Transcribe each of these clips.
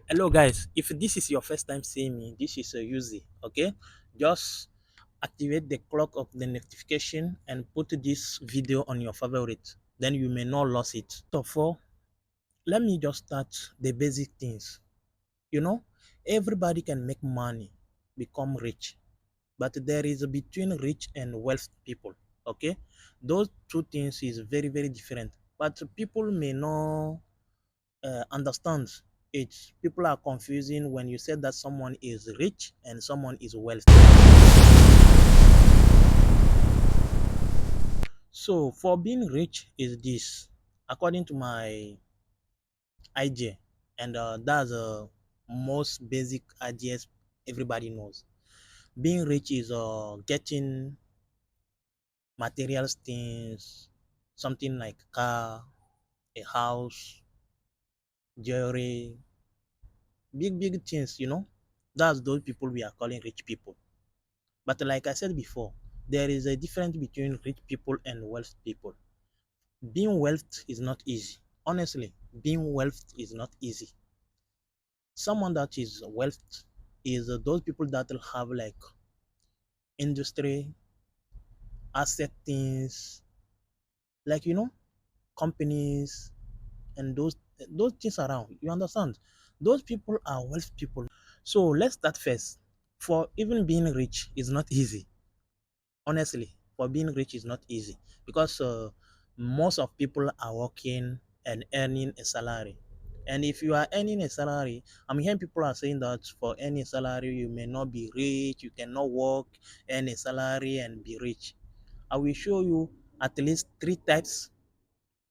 Hello guys, if this is your first time seeing me, this is a Uzi, okay? Just activate the clock of the notification and put this video on your favorite. Then you may not lose it. So for let me just start the basic things. You know, everybody can make money, become rich, but there is a between rich and wealth people, okay? Those two things is very different. But people may not understand it. People are confusing when you say that someone is rich and someone is wealthy. So for being rich is this, according to my idea, and that's most basic ideas everybody knows. Being rich is getting material things, something like car, a house, jewelry, big things. That's those people we are calling rich people. But like I said before, there is a difference between rich people and wealth people. Being wealth is not easy. Honestly, being wealth is not easy. Someone that is wealth is those people that will have like industry, asset things, like companies and those things around. You understand? Those people are wealth people. So let's start first. For even being rich is not easy. Honestly, for being rich is not easy because most of people are working and earning a salary. And if you are earning a salary, I'm hearing people are saying that for any salary you may not be rich, you cannot work, earn a salary and be rich. I will show you at least three types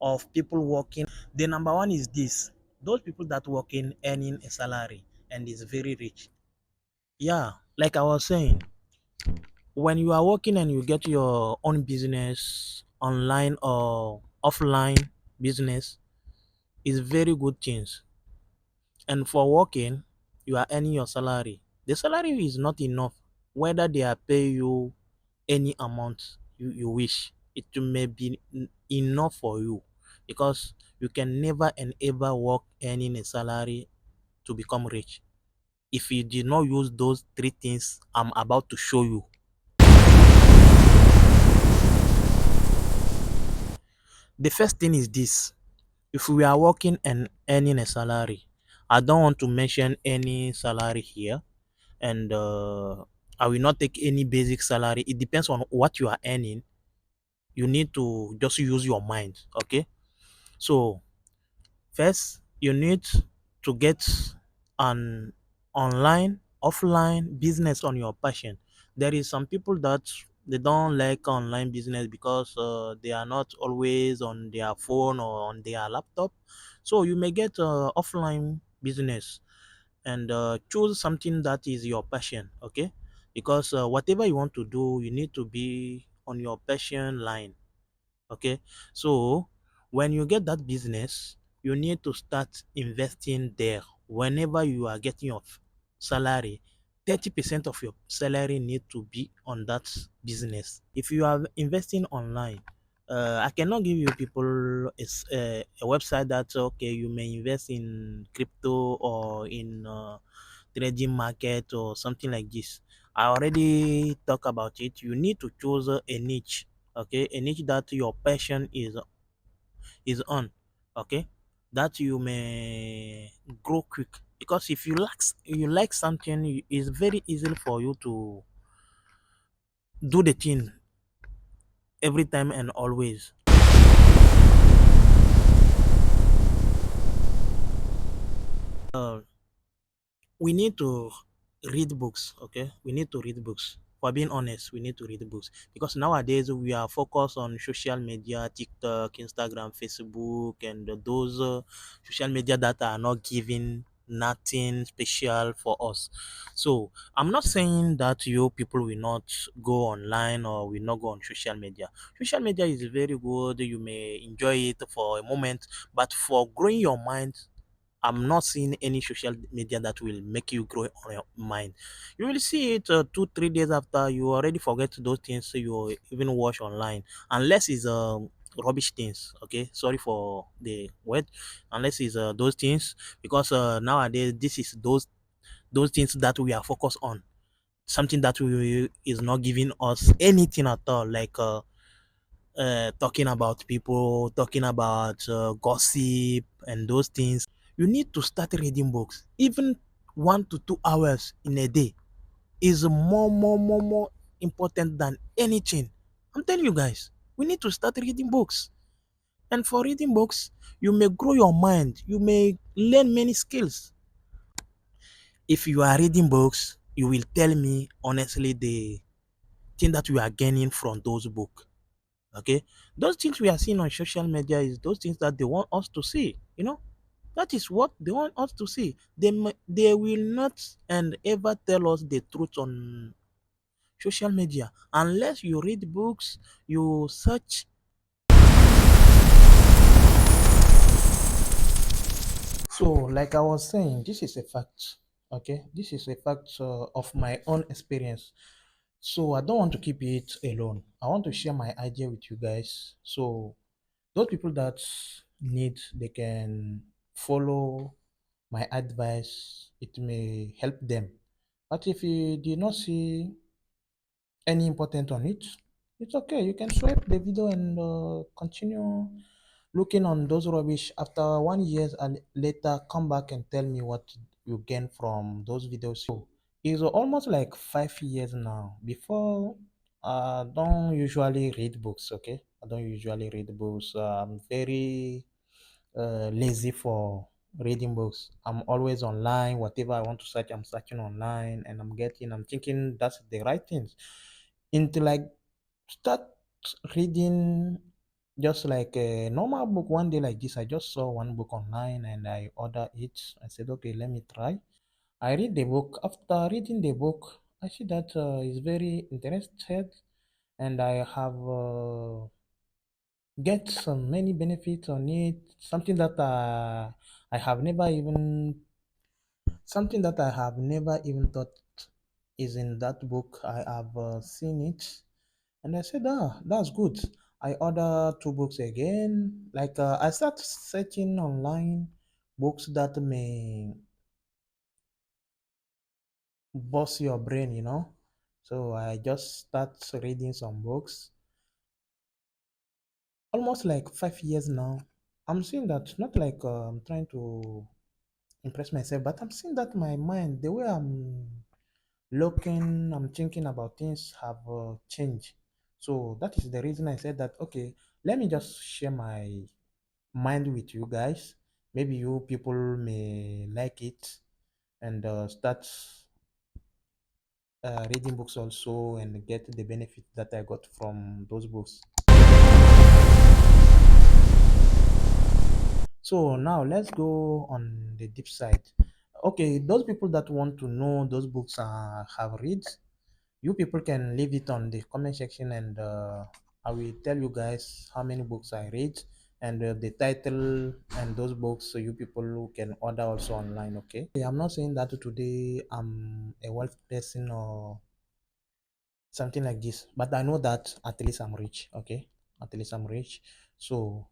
of people working. The number one is this: those people that working earning a salary and is very rich. Yeah, like I was saying, when you are working and you get your own business online or offline business is very good things. And for working, you are earning your salary. The salary is not enough. Whether they are pay you any amount you wish, it may be enough for you because you can never and ever work earning a salary to become rich if you did not use those three things I'm about to show you. The first thing is this: if we are working and earning a salary, I don't want to mention any salary here, and I will not take any basic salary. It depends on what you are earning. You need to just use your mind, okay? So first, you need to get an online, offline business on your passion. There is some people that they don't like online business because they are not always on their phone or on their laptop. So you may get offline business and choose something that is your passion, okay? Because whatever you want to do, you need to be on your passion line. Okay, so when you get that business, you need to start investing there. Whenever you are getting your salary, 30% of your salary need to be on that business. If you are investing online, I cannot give you people a website that okay you may invest in crypto or in trading market or something like this. I already talk about it. You need to choose a niche, okay, a niche that your passion is on, okay, that you may grow quick. Because if you like something, it's very easy for you to do the thing every time and always. Uh, we need to read books, okay? We need to read books. For being honest, we need to read books because nowadays we are focused on social media, TikTok, Instagram, Facebook, and those social media that are not giving nothing special for us. So I'm not saying that you people will not go online or will not go on social media. Social media is very good. You may enjoy it for a moment, but for growing your mind, I'm not seeing any social media that will make you grow on your mind. You will see it 2, 3 days after you already forget those things you even watch online, unless it's rubbish things. Okay, sorry for the word, unless it's those things, because nowadays this is those things that we are focused on, something that we is not giving us anything at all, like talking about people, talking about gossip and those things. You need to start reading books. Even 1 to 2 hours in a day is more important than anything. I'm telling you guys, we need to start reading books. And for reading books, you may grow your mind, you may learn many skills. If you are reading books, you will tell me honestly the thing that you are gaining from those books. Okay, those things we are seeing on social media is those things that they want us to see. That is what they want us to see. They will not and ever tell us the truth on social media unless you read books, you search. So, like I was saying, this is a fact. Okay, this is a fact of my own experience. So, I don't want to keep it alone. I want to share my idea with you guys. So, those people that need, they can follow my advice. It may help them. But if you did not see any important on it, it's okay. You can swipe the video and continue looking on those rubbish. After 1 year and later, come back and tell me what you gain from those videos. So it's almost like 5 years now. Before, I don't usually read books. Okay, I don't usually read books. I'm very lazy for reading books. I'm always online. Whatever I want to search, I'm searching online, and I'm thinking that's the right things. Into like start reading just like a normal book one day like this. I just saw one book online and I ordered it. I said, okay, let me try. I read the book. After reading the book, I see that it's very interested and I have get some many benefits on it. I have never even something that I have never even thought is in that book. I have seen it, and I said, "Ah, that's good." I order two books again. Like I start searching online books that may bust your brain. So I just start reading some books. Almost like 5 years now. I'm seeing that not like I'm trying to impress myself, but I'm seeing that my mind, the way I'm thinking about things have changed. So that is the reason I said that, okay, let me just share my mind with you guys. Maybe you people may like it and start reading books also and get the benefit that I got from those books. So now let's go on the deep side. Okay, those people that want to know those books have read, you people can leave it on the comment section and I will tell you guys how many books I read and the title and those books, so you people can order also online. Okay, I'm not saying that today I'm a wealth person or something like this, but I know that at least I'm rich. Okay, at least I'm rich. So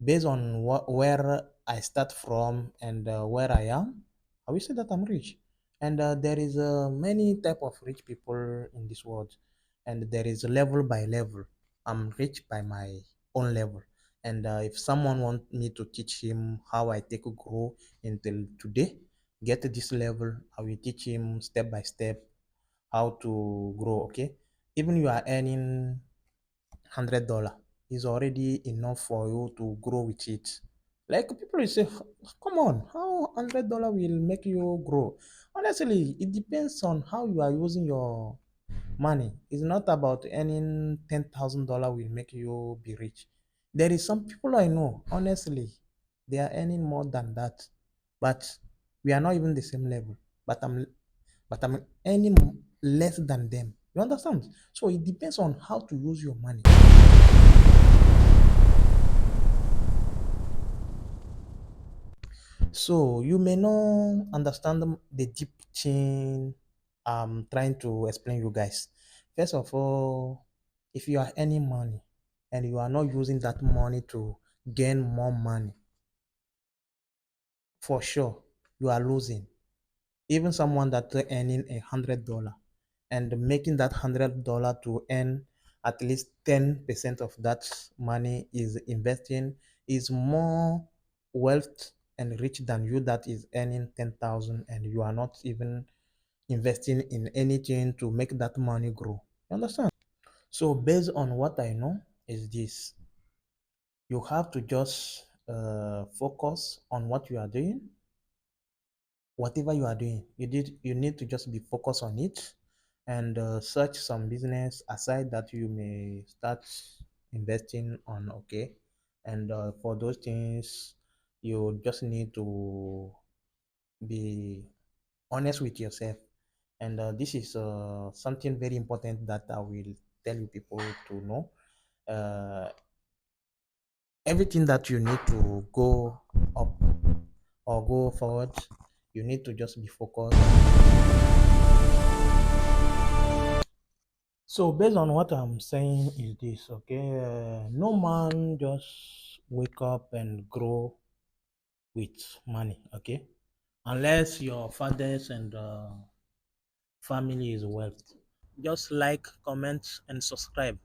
based on where I start from and where I am, I will say that I'm rich. And there is many type of rich people in this world, and there is level by level. I'm rich by my own level, and if someone want me to teach him how I take grow until today, get to this level, I will teach him step by step how to grow. Okay, even you are earning $100 is already enough for you to grow with it. Like people will say, come on, how $100 will make you grow? Honestly, it depends on how you are using your money. It's not about earning $10,000 will make you be rich. There is some people I know, honestly, they are earning more than that, but we are not even the same level. But I'm earning less than them. You understand? So it depends on how to use your money. So you may not understand the deep thing I'm trying to explain you guys. First of all, if you are earning money, and you are not using that money to gain more money, for sure you are losing. Even someone that earning $100 and making that $100 to earn at least 10% of that money is investing is more wealth and rich than you that is earning 10,000 and you are not even investing in anything to make that money grow. You understand? So based on what I know is this: you have to just focus on what you are doing. Whatever you are doing, you need to just be focused on it, and search some business aside that you may start investing on. Okay, and for those things, you just need to be honest with yourself. And this is something very important that I will tell you people to know. uh, Everything that you need to go up or go forward, you need to just be focused. So based on what I'm saying is this, okay? No man just wake up and grow with money, okay? Unless your fathers and family is wealth. Just like, comment, and subscribe.